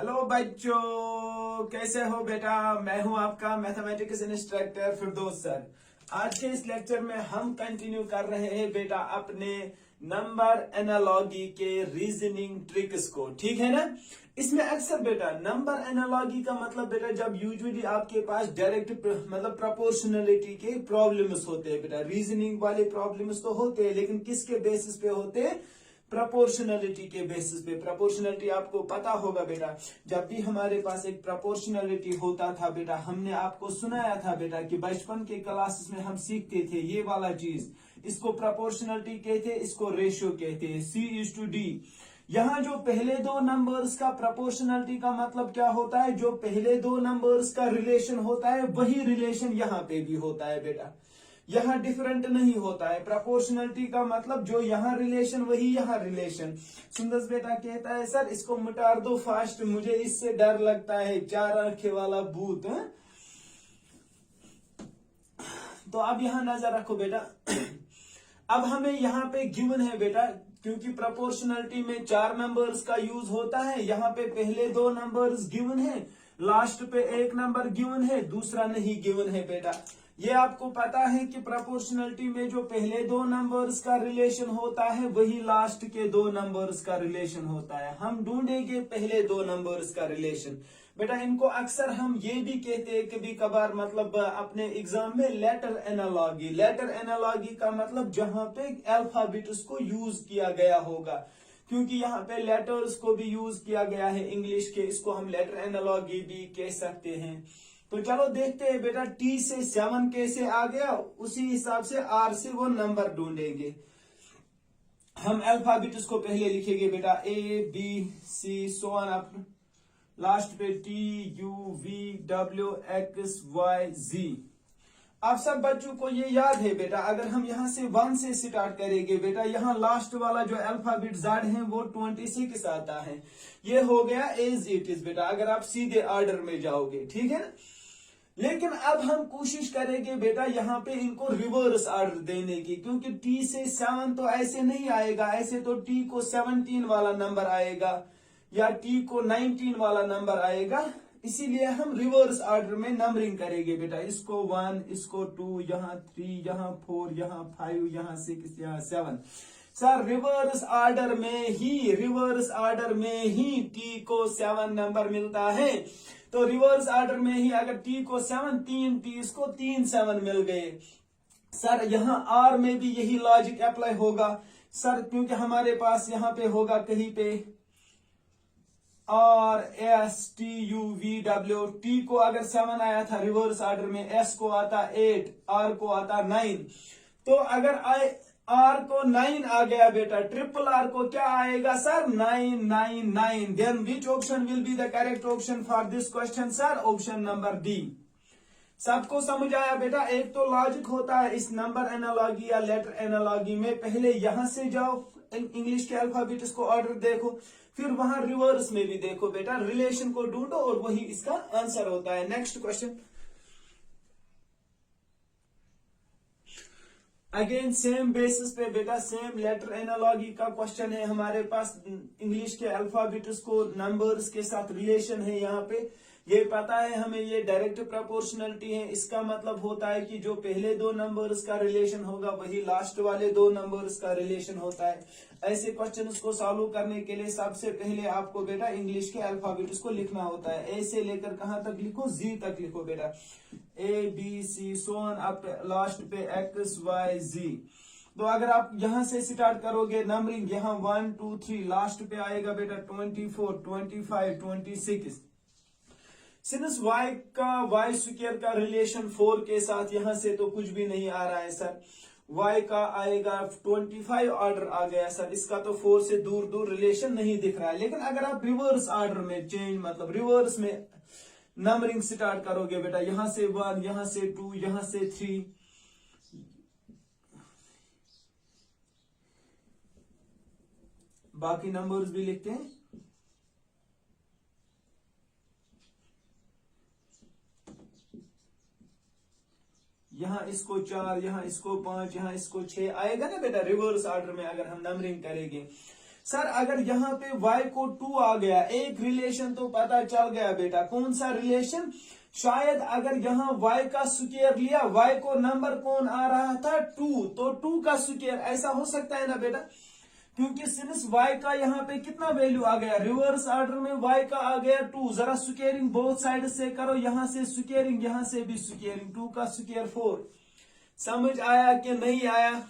Hello बच्चों, कैसे हो बेटा। मैं हूं आपका मैथमेटिक्स इंस्ट्रक्टर फिरदौस सर। आज के इस लेक्चर में हम कंटिन्यू कर रहे हैं बेटा अपने नंबर एनालॉजी के रीजनिंग ट्रिक्स को, ठीक है ना। इसमें अक्सर बेटा नंबर एनालॉजी का मतलब बेटा जब यूजुअली आपके पास डायरेक्ट मतलब प्रोपोर्शनलिटी के प्रॉब्लम्स होते हैं बेटा, रीजनिंग वाले प्रॉब्लम्स तो होते हैं लेकिन किसके बेसिस पे होते हैं, प्रोपोर्शनलिटी के बेसिस पे। प्रोपोर्शनलिटी आपको पता होगा बेटा, जब भी हमारे पास एक प्रोपोर्शनलिटी होता था बेटा, हमने आपको सुनाया था बेटा कि बचपन के क्लासेस में हम सीखते थे ये वाला चीज, इसको प्रोपोर्शनलिटी कहते, इसको रेशियो कहते हैं, C:D। यहाँ जो पहले दो नंबर्स का प्रोपोर्शनलिटी का मतलब क्या होता है, जो पहले दो नंबर्स का रिलेशन होता है वही रिलेशन यहाँ पे भी होता है बेटा, यहाँ डिफरेंट नहीं होता है। प्रोपोर्शनलिटी का मतलब जो यहाँ रिलेशन वही यहाँ रिलेशन। सुंदर बेटा कहता है सर इसको मिटा दो फास्ट, मुझे इससे डर लगता है, चार आंखें वाला भूत है? तो अब यहाँ नजर रखो बेटा। अब हमें यहाँ पे गिवन है बेटा, क्योंकि प्रोपोर्शनलिटी में चार नंबर्स का यूज होता है, यहाँ पे पहले दो नंबर्स गिवन है, लास्ट पे एक नंबर गिवन है, दूसरा नहीं गिवन है बेटा। ये आपको पता है कि प्रोपोर्शनलिटी में जो पहले दो नंबर्स का रिलेशन होता है वही लास्ट के दो नंबर्स का रिलेशन होता है। हम ढूंढेंगे पहले दो नंबर्स का रिलेशन बेटा। इनको अक्सर हम ये भी कहते हैं कभी कभार, मतलब अपने एग्जाम में लेटर एनालॉजी। लेटर एनालॉजी का मतलब जहां पे अल्फाबेट्स को यूज किया गया होगा, क्योंकि यहाँ पे लेटर्स को भी यूज किया गया है इंग्लिश के, इसको हम लेटर एनालॉजी भी कह सकते हैं। तो चलो देखते हैं बेटा, T से 7 कैसे आ गया, उसी हिसाब से R से वो नंबर ढूंढेंगे। हम अल्फाबेट्स को पहले लिखेंगे बेटा, A B C so on up last पे TUVWXYZ। अब सब बच्चों को ये याद है बेटा, अगर हम यहाँ से 1 से स्टार्ट करेंगे बेटा, यहाँ लास्ट वाला जो अल्फाबेट Z है वो 26 आता है। ये हो गया एज इट इज बेटा, अगर आप सीधे ऑर्डर में जाओगे, ठीक है ना। लेकिन अब हम कोशिश करेंगे बेटा यहाँ पे इनको रिवर्स ऑर्डर देने की, क्योंकि T से 7 तो ऐसे नहीं आएगा, ऐसे तो T को 17 वाला नंबर आएगा या T को 19 वाला नंबर आएगा, इसीलिए हम रिवर्स ऑर्डर में नंबरिंग करेंगे बेटा। इसको 1, इसको 2, यहाँ 3, यहाँ 4, यहाँ 5, यहाँ 6, यहाँ 7। सर रिवर्स ऑर्डर में ही T को 7 नंबर मिलता है। तो रिवर्स ऑर्डर में ही अगर T को 7, 3 T इसको 3 7 मिल गए। सर यहाँ R में भी यही लॉजिक अप्लाई होगा सर, क्योंकि हमारे पास यहाँ पे होगा कहीं पे RSTUVW। T को अगर 7 आया था रिवर्स ऑर्डर में, S को आता 8, R को आता 9। तो अगर R को 9 आ गया बेटा, ट्रिपल R को क्या आएगा sir, 9 9 9। Then which option will be the correct option for this question sir, option number D। सबको समझ आया बेटा। एक तो लॉजिक होता है इस नंबर एनालॉजी या लेटर एनालॉजी में, पहले यहां से जाओ इंग्लिश के अल्फाबेट्स को ऑर्डर देखो, फिर वहां रिवर्स में भी देखो बेटा, रिलेशन को ढूंढो और वही इसका आंसर होता है। Next question, again same basis पे बेटा, सेम लेटर एनालॉजी का क्वेश्चन है हमारे पास। इंग्लिश के अल्फाबेट्स को नंबर्स के साथ रिलेशन है यहाँ पे। ये पता है हमें ये डायरेक्ट प्रोपोर्शनलिटी है, इसका मतलब होता है कि जो पहले दो नंबर्स का रिलेशन होगा वही लास्ट वाले दो नंबर्स का रिलेशन होता है। ऐसे क्वेश्चंस को सॉल्व करने के लिए सबसे पहले आपको बेटा इंग्लिश के अल्फाबेट्स को लिखना होता है। ए से लेकर कहां तक लिखो, Z तक लिखो बेटा, ABC so on up last पे XYZ। तो अगर आप यहां से स्टार्ट करोगे नंबरिंग, यहाँ 1 2 3, लास्ट पे आएगा बेटा 24 25 26। सिंस y स्क्वायर का रिलेशन 4 के साथ, यहां से तो कुछ भी नहीं आ रहा है सर। y का आएगा 25 ऑर्डर आ गया सर, इसका तो 4 से दूर दूर रिलेशन नहीं दिख रहा है। लेकिन अगर आप रिवर्स ऑर्डर में चेंज मतलब रिवर्स में नंबरिंग स्टार्ट करोगे बेटा, यहां से 1, यहां से 2, यहां से 3, बाकी नंबर्स भी लिखते हैं। यहाँ इसको 4, यहाँ इसको 5, यहाँ इसको 6 आएगा ना बेटा रिवर्स ऑर्डर में अगर हम नंबरिंग करेंगे। सर अगर यहाँ पे y को 2 आ गया, एक रिलेशन तो पता चल गया बेटा, कौन सा रिलेशन? शायद अगर यहाँ y का स्क्वायर लिया, y को नंबर कौन आ रहा था 2, तो 2 का स्क्वायर, ऐसा हो सकता है ना बेटा? क्योंकि सिंस y का यहाँ पे कितना वैल्यू आ गया, रिवर्स ऑर्डर में y का आ गया 2, जरा स्क्वायरिंग बोथ साइड से करो, यहाँ से स्क्वायरिंग, यहाँ से भी स्क्वायरिंग, 2 का स्क्वायर 4। समझ आया कि नहीं आया?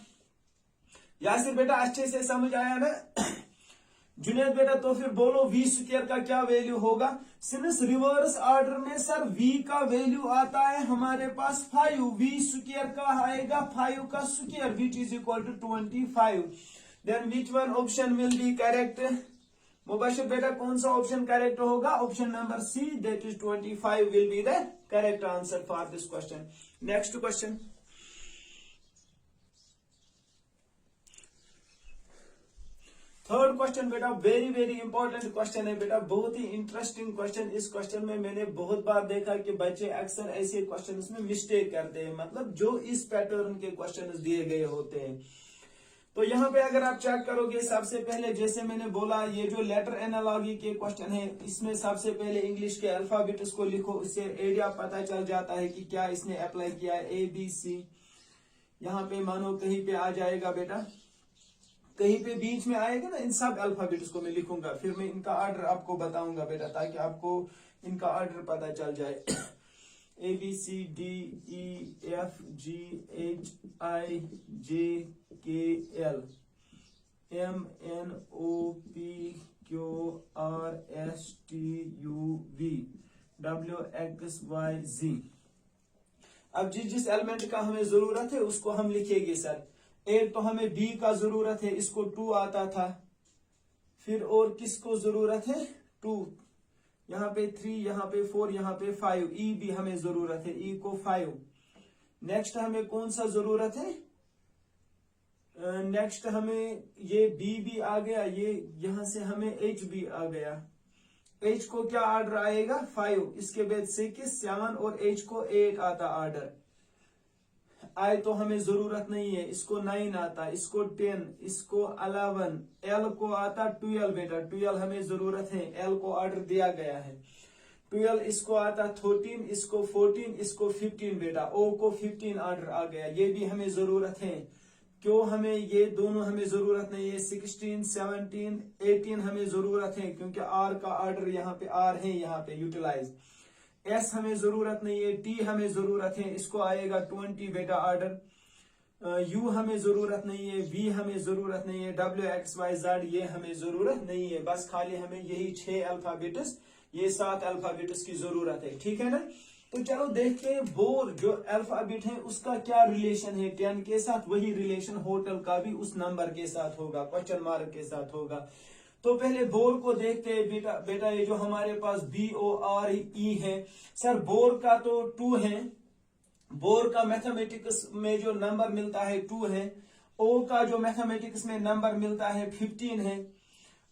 यासिर बेटा अच्छे से समझ आया ना? जुनेद बेटा तो फिर बोलो v स्क्वायर का क्या वैल्यू होगा? सिंस रिवर्स ऑर्डर में सर v का वैल्यू आता है हमारे पास 5, v स्क्वायर का आएगा 5 का square, which is equal to 25। Then which one option will be correct? Mubashir बेटा कौन सा ऑप्शन करेक्ट होगा? Option number C, that is 25 will be the correct answer for this question. Next question, third question बेटा, very very important question है बेटा, बहुत ही interesting question. इस क्वेश्चन में मैंने बहुत बार देखा कि बच्चे अक्सर ऐसे क्वेश्चन में मिस्टेक करते हैं, मतलब जो इस पैटर्न के क्वेश्चन दिए गए होते हैं। तो यहाँ पे अगर आप चेक करोगे, सबसे पहले जैसे मैंने बोला, ये जो लेटर एनालॉजी के क्वेश्चन है, इसमें सबसे पहले इंग्लिश के अल्फाबेट्स को लिखो, इससे आइडिया पता चल जाता है कि क्या इसने अप्लाई किया है। ABC यहाँ पे मानो कहीं पे आ जाएगा बेटा, कहीं पे बीच में आएगा ना, इन सब अल्फाबेट्स को मैं लिखूंगा, फिर मैं इनका ऑर्डर आपको बताऊंगा बेटा, ताकि आपको इनका ऑर्डर पता चल जाए। ABCDEFGHIJKL MNOPQRSTUVWXYZ। अब जिस एलिमेंट का हमें जरूरत है उसको हम लिखेंगे सर। एक तो हमें B का जरूरत है, इसको 2 आता था, फिर और किसको जरूरत है 2, यहाँ पे 3, यहाँ पे 4, यहाँ पे 5। E भी हमें जरूरत है, E को 5। नेक्स्ट हमें कौन सा जरूरत है? नेक्स्ट हमें ये B भी आ गया, ये यहाँ से हमें H भी आ गया। H को क्या ऑर्डर आएगा 5, इसके बाद 6, 7 और H को 8 आता ऑर्डर। I तो हमें जरूरत नहीं है, इसको 9 आता, इसको 10, इसको 11, L को आता 12 बेटा, 12 हमें जरूरत है, L को ऑर्डर दिया गया है 12, इसको आता 13, इसको 14, इसको 15 बेटा, O को 15 ऑर्डर आ गया, ये भी हमें जरूरत है। क्यों हमें ये दोनों हमें जरूरत नहीं है? 16, 17, 18 हमें जरूरत है, क्योंकि R का ऑर्डर यहाँ पे R है, यहाँ पे यूटिलाइज। S हमें जरूरत नहीं है, T हमें जरूरत है, इसको आएगा 20 बेटा ऑर्डर। U हमें जरूरत नहीं है, V हमें जरूरत नहीं है, WXYZ ये हमें जरूरत नहीं है, बस खाली हमें यही 6 अल्फाबेट्स, ये 7 अल्फाबेट्स की जरूरत है, ठीक है ना? तो चलो देखते हैं बोर जो अल्फाबेट है उसका क्या रिलेशन है 10 के साथ, वही रिलेशन होटल का भी उस नंबर के साथ होगा, क्वेश्चन मार्क के साथ होगा। तो पहले बोर को देखते हैं बेटा, ये जो हमारे पास BORE है सर, बोर का तो 2 है, बोर का मैथमेटिक्स में जो नंबर मिलता है 2 है, O का जो मैथमेटिक्स में नंबर मिलता है 15 है,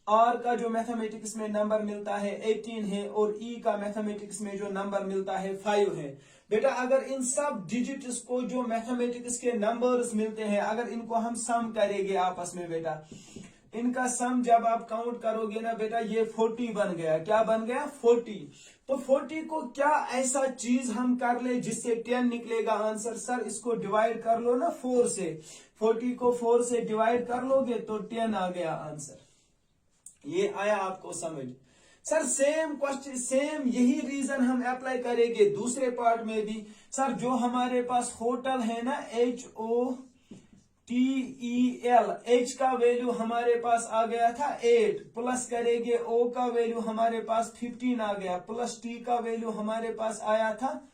R का जो मैथमेटिक्स में नंबर मिलता है 18 है, और E का मैथमेटिक्स में जो नंबर मिलता है 5 है। बेटा अगर इन सब डिजिट्स को जो मैथमेटिक्स के नंबर्स मिलते हैं, अगर इनको हम सम करेंगे आपस में बेटा, इनका सम जब आप काउंट करोगे ना बेटा, ये 40 बन गया। क्या बन गया? 40। तो 40 को क्या ऐसा चीज हम कर ले जिससे 10 निकलेगा आंसर? सर इसको डिवाइड कर लो ना 4 से, 40 को 4 से डिवाइड कर लोगे तो 10 आ गया आंसर। ये आया आपको समझ? सर सेम क्वेश्चन, सेम यही रीजन हम अप्लाई करेंगे दूसरे पार्ट में भी। सर जो हमारे पास होटल है ना, HOTEL, H का वैल्यू हमारे पास आ गया था 8, प्लस करेंगे O का वैल्यू हमारे पास 15 आ गया, प्लस T का वैल्यू हमारे पास आया था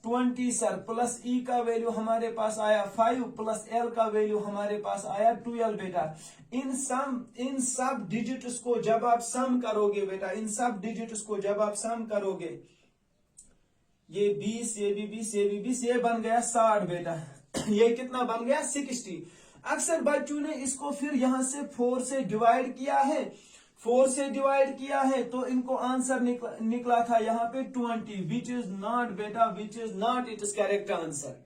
20 सर, प्लस E का वैल्यू हमारे पास आया 5, प्लस L का वैल्यू हमारे पास आया 12 बेटा। इन सब डिजिट्स को जब आप सम करोगे बेटा, इन सब डिजिट्स को जब आप सम करोगे, ये 20, ये भी 20, ये भी 20, ये बन गया 60 बेटा। ये कितना बन गया? 60। अक्सर बच्चों ने इसको फिर यहां से 4 से डिवाइड किया है, 4 से डिवाइड किया है तो इनको आंसर निकला था यहाँ पे 20, विच इज नॉट बेटा, which is not it is correct answer.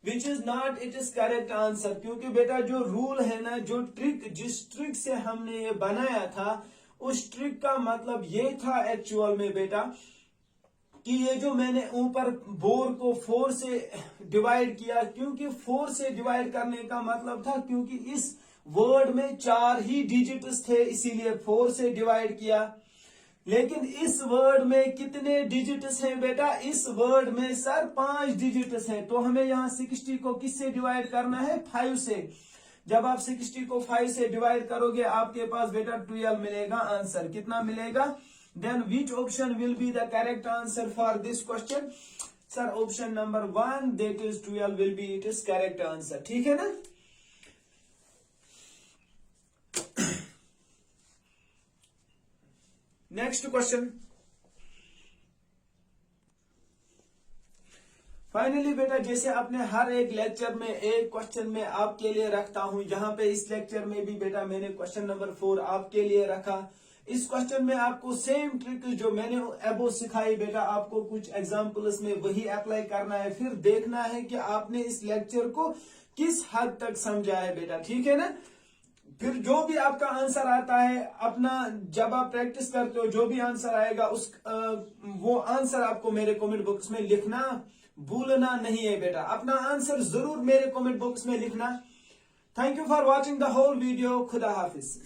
Which is not it is correct answer, क्योंकि बेटा जो रूल है ना, जो ट्रिक, जिस ट्रिक से हमने ये बनाया था, उस ट्रिक का मतलब ये था एक्चुअल में बेटा कि ये जो मैंने ऊपर बोर को 4 से डिवाइड किया, क्योंकि 4 से डिवाइड करने का मतलब था क्योंकि इस वर्ड में 4 ही डिजिट्स थे, इसीलिए 4 से डिवाइड किया। लेकिन इस वर्ड में कितने डिजिट्स हैं बेटा? इस वर्ड में सर 5 डिजिट्स हैं, तो हमें यहाँ 60 को किससे डिवाइड करना है? 5 से। जब आप 60 को 5 से डिवाइड करोगे आपके पास बेटा 12 मिलेगा आंसर। कितना मिलेगा? Then which option will be the correct answer for this question? Sir option number 1 that is 12 will be it is correct answer. ठीक है ना? Next question. फाइनली बेटा जैसे अपने हर एक लेक्चर में एक क्वेश्चन में आपके लिए रखता हूं, यहाँ पे इस लेक्चर में भी बेटा मैंने क्वेश्चन नंबर 4 आपके लिए रखा। इस क्वेश्चन में आपको सेम ट्रिक जो मैंने अबो सिखाई बेटा, आपको कुछ एग्जांपल्स में वही अप्लाई करना है, फिर देखना है कि आपने इस लेक्चर को किस हद तक समझा है बेटा। ठीक है ना? फिर जो भी आपका आंसर आता है अपना, जब आप प्रैक्टिस करते हो जो भी आंसर आएगा वो आंसर आपको मेरे कमेंट बॉक्स में लिखना भूलना नहीं है बेटा। अपना आंसर जरूर मेरे कमेंट बॉक्स में लिखना। Thank you for watching the whole video. खुदा हाफिज।